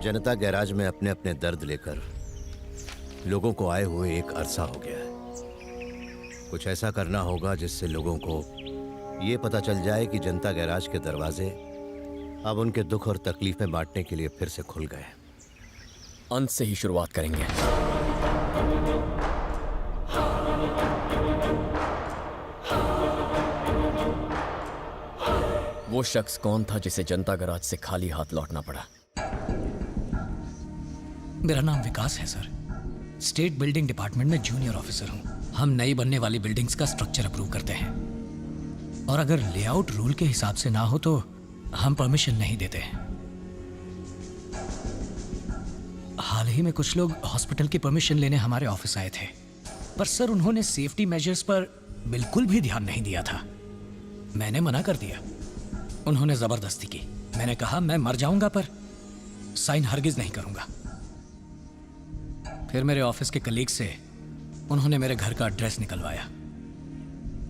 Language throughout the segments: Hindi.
जनता गैराज में अपने अपने दर्द लेकर लोगों को आए हुए एक अरसा हो गया है। कुछ ऐसा करना होगा जिससे लोगों को ये पता चल जाए कि जनता गैराज के दरवाजे अब उनके दुख और तकलीफें बांटने के लिए फिर से खुल गए। अंत से ही शुरुआत करेंगे। वो शख्स कौन था जिसे जनता गैराज से खाली हाथ लौटना पड़ा? मेरा नाम विकास है सर। स्टेट बिल्डिंग डिपार्टमेंट में जूनियर ऑफिसर हूं। हम नई बनने वाली बिल्डिंग्स का स्ट्रक्चर अप्रूव करते हैं और अगर लेआउट रूल के हिसाब से ना हो तो हम परमिशन नहीं देते हैं। हाल ही में कुछ लोग हॉस्पिटल की परमिशन लेने हमारे ऑफिस आए थे, पर सर उन्होंने सेफ्टी मेजर्स पर बिल्कुल भी ध्यान नहीं दिया था। मैंने मना कर दिया। उन्होंने जबरदस्ती की। मैंने कहा मैं मर जाऊंगा पर साइन हरगिज नहीं करूंगा। फिर मेरे ऑफिस के कलीग से उन्होंने मेरे घर का एड्रेस निकलवाया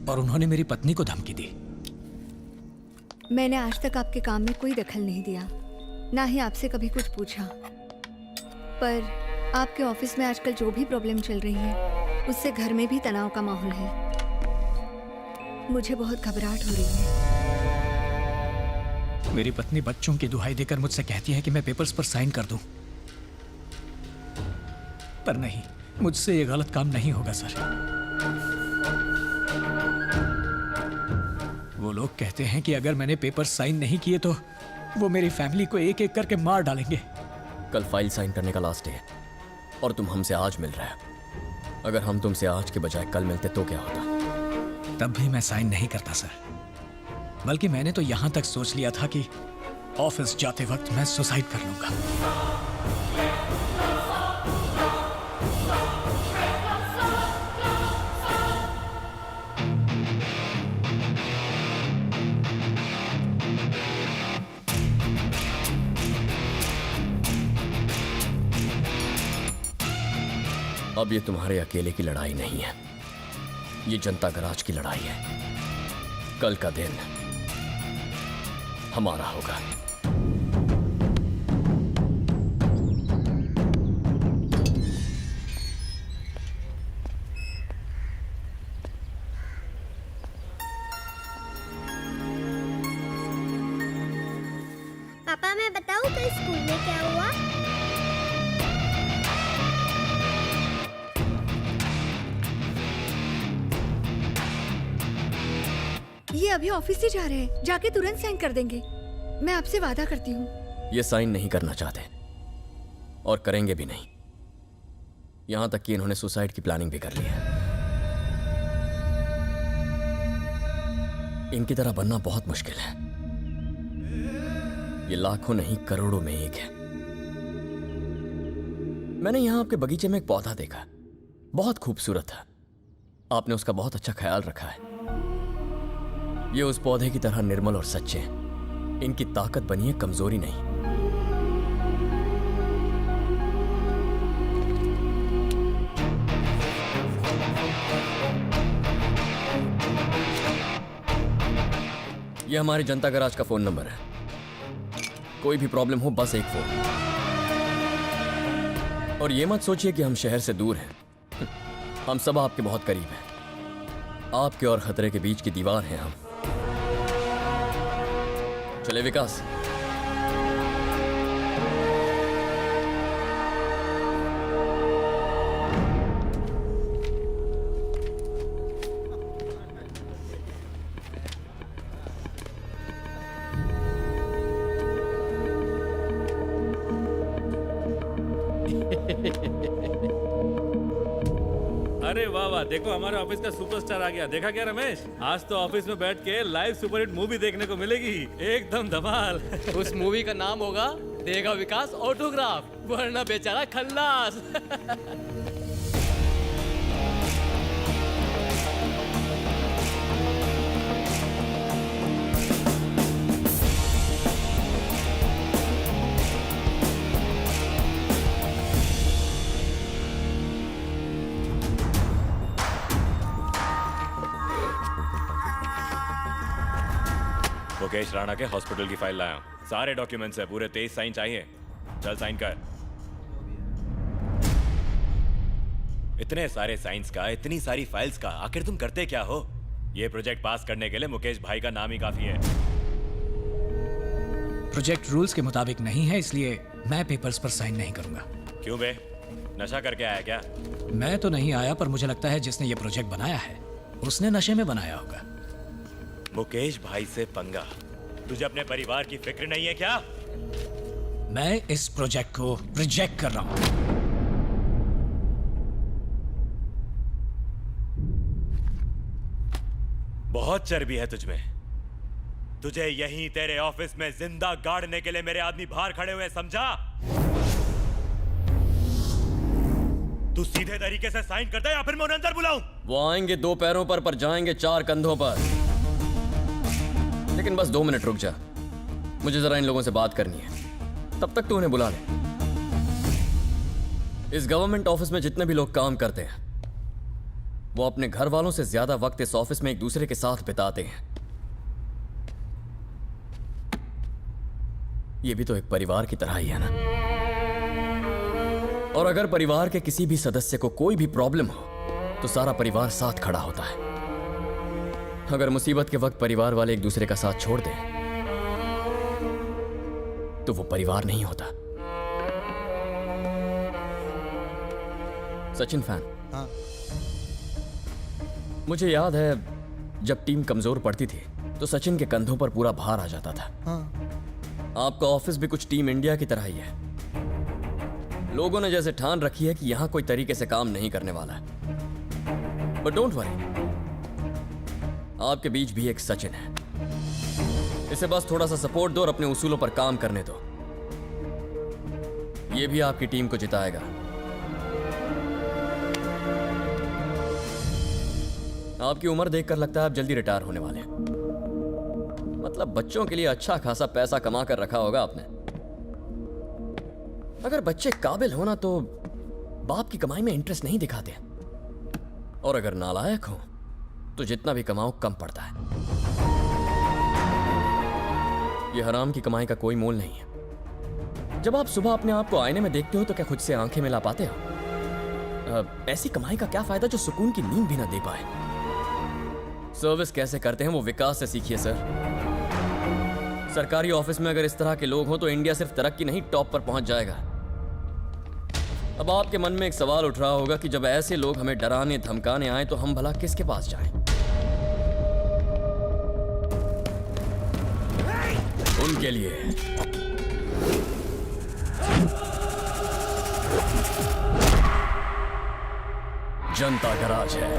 और उन्होंने मेरी पत्नी को धमकी दी। मैंने आज तक आपके काम में कोई दखल नहीं दिया, ना ही आपसे कभी कुछ पूछा, पर आपके ऑफिस में आजकल जो भी प्रॉब्लम चल रही है उससे घर में भी तनाव का माहौल है। मुझे बहुत घबराहट हो रही है। मेरी पत्नी बच्चों की दुहाई देकर मुझसे कहती है कि मैं पेपर्स पर साइन कर दूं, पर नहीं, मुझसे ये गलत काम नहीं होगा सर। वो लोग कहते हैं कि अगर मैंने पेपर साइन नहीं किए तो वो मेरी फैमिली को एक एक करके मार डालेंगे। कल फाइल साइन करने का लास्ट डे है और तुम हमसे आज मिल रहे हो। अगर हम तुमसे आज के बजाय कल मिलते तो क्या होता? तब भी मैं साइन नहीं करता सर, बल्कि मैंने तो यहां तक सोच लिया था कि ऑफिस जाते वक्त मैं सुसाइड कर लूंगा। अब ये तुम्हारे अकेले की लड़ाई नहीं है, ये जनता गैराज की लड़ाई है। कल का दिन हमारा होगा। पापा मैं बताऊं कल स्कूल में क्या हुआ? ये अभी ऑफिस से जा रहे हैं, जाके तुरंत साइन कर देंगे। मैं आपसे वादा करती हूँ। ये साइन नहीं करना चाहते और करेंगे भी नहीं। यहां तक कि इन्होंने सुसाइड की प्लानिंग भी कर ली है। इनकी तरह बनना बहुत मुश्किल है। ये लाखों नहीं करोड़ों में एक है। मैंने यहां आपके बगीचे में एक पौधा देखा, बहुत खूबसूरत था। आपने उसका बहुत अच्छा ख्याल रखा है। ये उस पौधे की तरह निर्मल और सच्चे हैं। इनकी ताकत बनी है, कमजोरी नहीं। ये हमारे जनता गैराज का फोन नंबर है। कोई भी प्रॉब्लम हो बस एक फोन। और ये मत सोचिए कि हम शहर से दूर हैं। हम सब आपके बहुत करीब हैं। आपके और खतरे के बीच की दीवार हैं हम। चले विकास। अरे वाह वाह, देखो हमारे ऑफिस का सुपरस्टार आ गया। देखा क्या रमेश, आज तो ऑफिस में बैठ के लाइव सुपरहिट मूवी देखने को मिलेगी। एकदम धमाल। उस मूवी का नाम होगा देगा विकास ऑटोग्राफ, वरना बेचारा खल्लास। मुकेश राणा के हॉस्पिटल की फाइल लाया हूँ। सारे डॉक्यूमेंट्स है, पूरे 23 साइन चाहिए। चल साइन कर। इतने सारे साइंस का, इतनी सारी फाइल्स का, आखिर तुम करते क्या हो? ये प्रोजेक्ट पास करने के लिए मुकेश भाई का नाम ही काफी है। प्रोजेक्ट रूल्स के मुताबिक नहीं है, इसलिए मैं पेपर्स पर साइन नहीं करूंगा। क्यों बे, नशा करके आया क्या? मैं तो नहीं आया, पर मुझे लगता है जिसने ये प्रोजेक्ट बनाया है उसने नशे में बनाया होगा। मुकेश भाई से पंगा? तुझे अपने परिवार की फिक्र नहीं है क्या? मैं इस प्रोजेक्ट को रिजेक्ट कर रहा हूं। बहुत चर्बी है तुझमें। तुझे यहीं तेरे ऑफिस में जिंदा गाड़ने के लिए मेरे आदमी बाहर खड़े हुए, समझा? तू सीधे तरीके से साइन करता है या फिर मैं उन्हें अंदर बुलाऊं? वो आएंगे 2 पैरों पर जाएंगे 4 कंधों पर। लेकिन बस 2 मिनट रुक जा, मुझे जरा इन लोगों से बात करनी है। तब तक तू उन्हें बुला ले। इस गवर्नमेंट ऑफिस में जितने भी लोग काम करते हैं वो अपने घर वालों से ज्यादा वक्त इस ऑफिस में एक दूसरे के साथ बिताते हैं। ये भी तो एक परिवार की तरह ही है ना। और अगर परिवार के किसी भी सदस्य को कोई भी प्रॉब्लम हो तो सारा परिवार साथ खड़ा होता है। अगर मुसीबत के वक्त परिवार वाले एक दूसरे का साथ छोड़ दें तो वो परिवार नहीं होता। सचिन फैन? हाँ। मुझे याद है जब टीम कमजोर पड़ती थी तो सचिन के कंधों पर पूरा भार आ जाता था। हाँ। आपका ऑफिस भी कुछ टीम इंडिया की तरह ही है। लोगों ने जैसे ठान रखी है कि यहां कोई तरीके से काम नहीं करने वाला है। बट डोंट वरी, आपके बीच भी एक सचिन है। इसे बस थोड़ा सा सपोर्ट दो और अपने उसूलों पर काम करने दो। ये भी आपकी टीम को जिताएगा। आपकी उम्र देखकर लगता है आप जल्दी रिटायर होने वाले हैं। मतलब बच्चों के लिए अच्छा खासा पैसा कमा कर रखा होगा आपने। अगर बच्चे काबिल हो ना तो बाप की कमाई में इंटरेस्ट नहीं दिखाते, और अगर नालायक हो तो जितना भी कमाओ कम पड़ता है। यह हराम की कमाई का कोई मोल नहीं है। जब आप सुबह अपने आप को आईने में देखते हो तो क्या खुद से आंखें मिला पाते हो? ऐसी कमाई का क्या फायदा जो सुकून की नींद भी ना दे पाए। सर्विस कैसे करते हैं वो विकास से सीखिए सर। सरकारी ऑफिस में अगर इस तरह के लोग हों तो इंडिया सिर्फ तरक्की नहीं टॉप पर पहुंच जाएगा। अब आपके मन में एक सवाल उठ रहा होगा कि जब ऐसे लोग हमें डराने धमकाने आए तो हम भला किसके पास जाएं? उनके लिए जनता का राज है।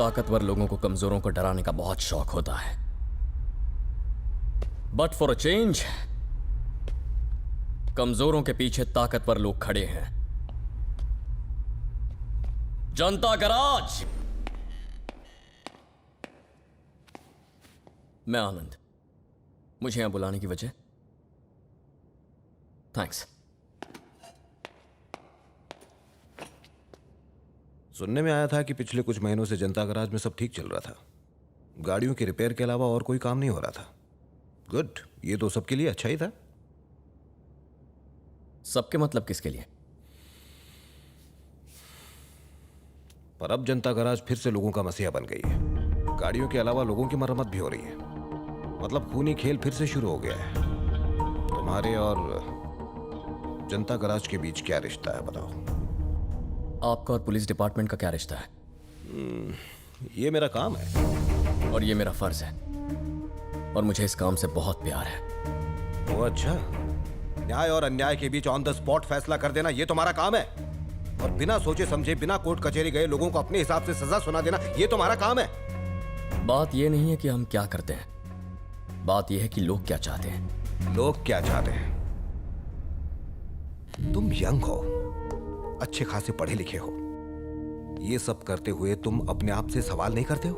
ताकतवर लोगों को कमजोरों को डराने का बहुत शौक होता है, बट फॉर अ चेंज कमजोरों के पीछे ताकतवर लोग खड़े हैं। जनता गराज। मैं आनंद। मुझे यहां बुलाने की वजह? थैंक्स। सुनने में आया था कि पिछले कुछ महीनों से जनता गराज में सब ठीक चल रहा था, गाड़ियों के रिपेयर के अलावा और कोई काम नहीं हो रहा था। गुड, ये तो सबके लिए अच्छा ही था। सबके मतलब किसके लिए? पर अब जनता गराज फिर से लोगों का मसीहा बन गई है। गाड़ियों के अलावा लोगों की मरम्मत भी हो रही है। मतलब खूनी खेल फिर से शुरू हो गया है। तुम्हारे और जनता गराज के बीच क्या रिश्ता है बताओ? आपका और पुलिस डिपार्टमेंट का क्या रिश्ता है? ये मेरा काम है और ये मेरा फर्ज है, और मुझे इस काम से बहुत प्यार है। वो अच्छा, न्याय और अन्याय के बीच ऑन द स्पॉट फैसला कर देना ये तुम्हारा काम है, और बिना सोचे समझे बिना कोर्ट कचहरी गए लोगों को अपने हिसाब से सजा सुना देना ये तुम्हारा काम है। बात यह नहीं है कि हम क्या करते हैं, बात यह है कि लोग क्या चाहते हैं। लोग क्या चाहते हैं? तुम यंग हो, अच्छे खासे पढ़े लिखे हो, ये सब करते हुए तुम अपने आप से सवाल नहीं करते हो?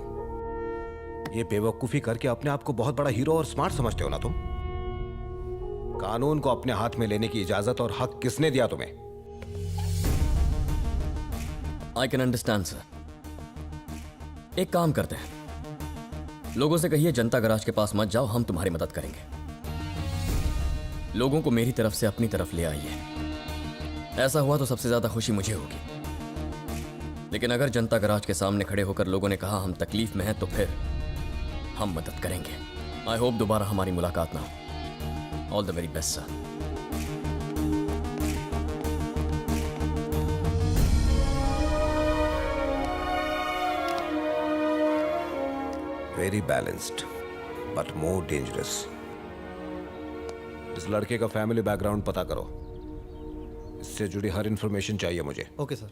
ये बेवकूफी करके अपने आप को बहुत बड़ा हीरो और स्मार्ट समझते हो ना तुम? कानून को अपने हाथ में लेने की इजाजत और हक किसने दिया तुम्हें? I can understand sir. एक काम करते हैं, लोगों से कहिए जनता गराज के पास मत जाओ, हम तुम्हारी मदद करेंगे। लोगों को मेरी तरफ से अपनी तरफ ले आइए। ऐसा हुआ तो सबसे ज्यादा खुशी मुझे होगी। लेकिन अगर जनता गराज के सामने खड़े होकर लोगों ने कहा हम तकलीफ में हैं, तो फिर हम मदद करेंगे। आई होप दोबारा हमारी मुलाकात ना हो। All the very best sir. Very balanced but more dangerous. इस लड़के का फैमिली बैकग्राउंड पता करो, इससे जुड़ी हर इंफॉर्मेशन चाहिए मुझे। Okay sir.